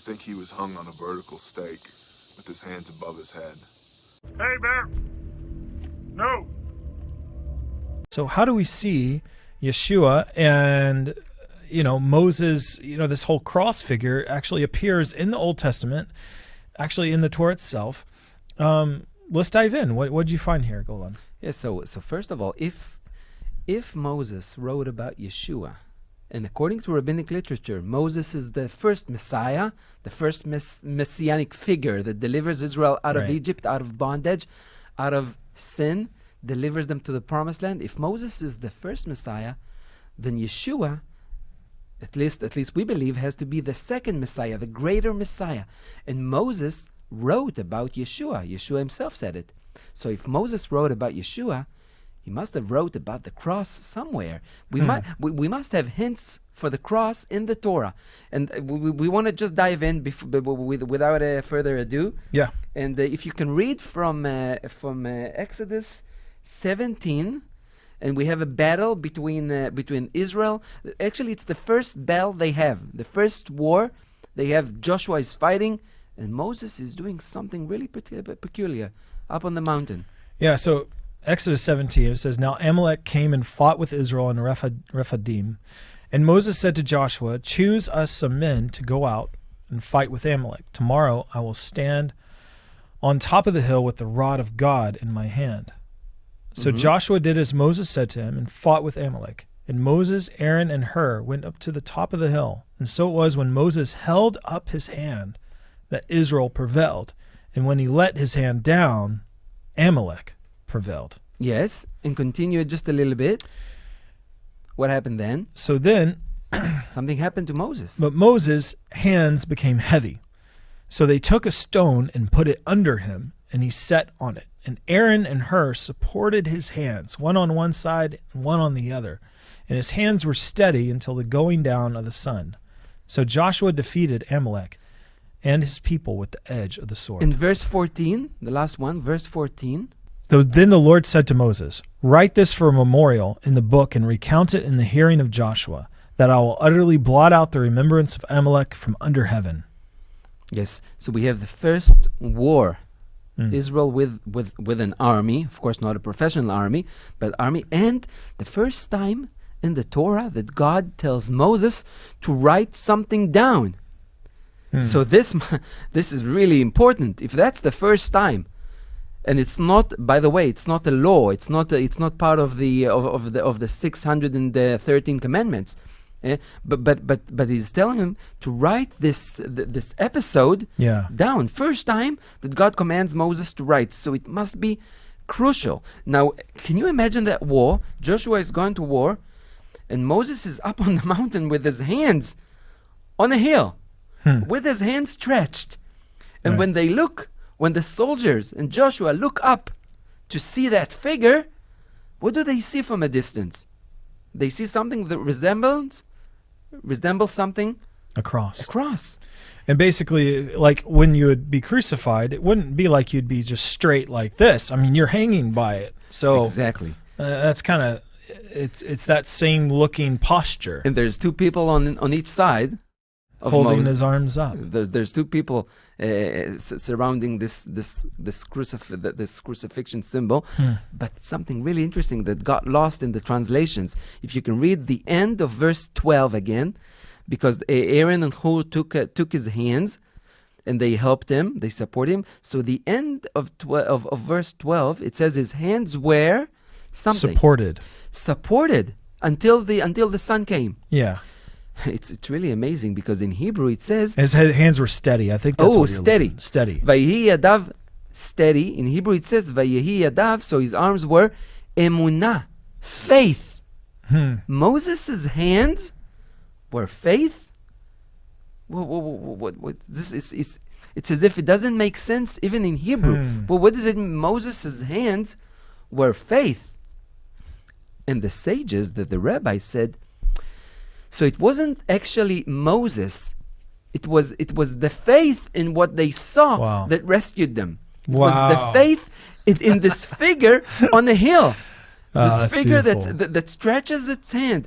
think he was hung on a vertical stake with his hands above his head. Hey, Bear! No! So how do we see Yeshua and, Moses, this whole cross figure actually appears in the Old Testament, actually in the Torah itself. Let's dive in. What did you find here, Golan? Yes, so first of all, if Moses wrote about Yeshua, and according to rabbinic literature, Moses is the first Messiah, the first messianic figure that delivers Israel out of Egypt, out of bondage, out of sin, delivers them to the promised land. If Moses is the first Messiah, then Yeshua, at least we believe, has to be the second Messiah, the greater Messiah. And Moses wrote about Yeshua. Yeshua himself said it. So if Moses wrote about Yeshua, he must have wrote about the cross somewhere. We must have hints for the cross in the Torah. And we want to just dive in without further ado. Yeah. And if you can read from Exodus 17, and we have a battle between Israel. Actually, it's the first battle they have, the first war they have. Joshua is fighting, and Moses is doing something really peculiar up on the mountain. Yeah, so Exodus 17, it says, Now Amalek came and fought with Israel in Rephidim. And Moses said to Joshua, Choose us some men to go out and fight with Amalek. Tomorrow I will stand on top of the hill with the rod of God in my hand. So Joshua did as Moses said to him and fought with Amalek. And Moses, Aaron, and Hur went up to the top of the hill. And so it was when Moses held up his hand that Israel prevailed. And when he let his hand down, Amalek prevailed. Yes, and continue just a little bit. What happened then? So then something happened to Moses. But Moses' hands became heavy. So they took a stone and put it under him, and he sat on it. And Aaron and Hur supported his hands, one on one side and one on the other. And his hands were steady until the going down of the sun. So Joshua defeated Amalek and his people with the edge of the sword. In verse 14, the last one, verse 14. So then the Lord said to Moses, Write this for a memorial in the book and recount it in the hearing of Joshua, that I will utterly blot out the remembrance of Amalek from under heaven. Yes, so we have the first war. Israel with an army, of course not a professional army, but army, and the first time in the Torah that God tells Moses to write something down. So this is really important. If that's the first time, and it's not, by the way, it's not a law. It's not part of the 613 commandments. But he's telling him to write this episode down. First time that God commands Moses to write. So it must be crucial. Now, can you imagine that war? Joshua is going to war, and Moses is up on the mountain with his hands on a hill, with his hands stretched. And when the soldiers and Joshua look up to see that figure, what do they see from a distance? They see something that resembles something? A cross. A cross. And basically, like when you would be crucified, it wouldn't be like you'd be just straight like this. I mean, you're hanging by it. So exactly. That's kind of, it's that same looking posture. And there's two people on each side of holding Moses. His arms up. There's two people surrounding this crucifixion symbol. But something really interesting that got lost in the translations. If you can read the end of verse 12 again, because Aaron and Hur took his hands and they helped him, they support him. So the end of verse 12, it says his hands were something supported until the sun came. Yeah. It's really amazing because in Hebrew it says his hands were steady. I think that's what you're steady. Looking. Steady. Vayehi yadav, steady. In Hebrew it says Vayehi yadav, so his arms were emunah, faith. Moses' hands were faith. What this is it's as if it doesn't make sense even in Hebrew. Well, what does it mean? Moses' hands were faith. And the sages, the rabbi said, so it wasn't actually Moses. It was the faith in what they saw that rescued them. It was the faith in this figure on the hill. This figure that stretches its hand.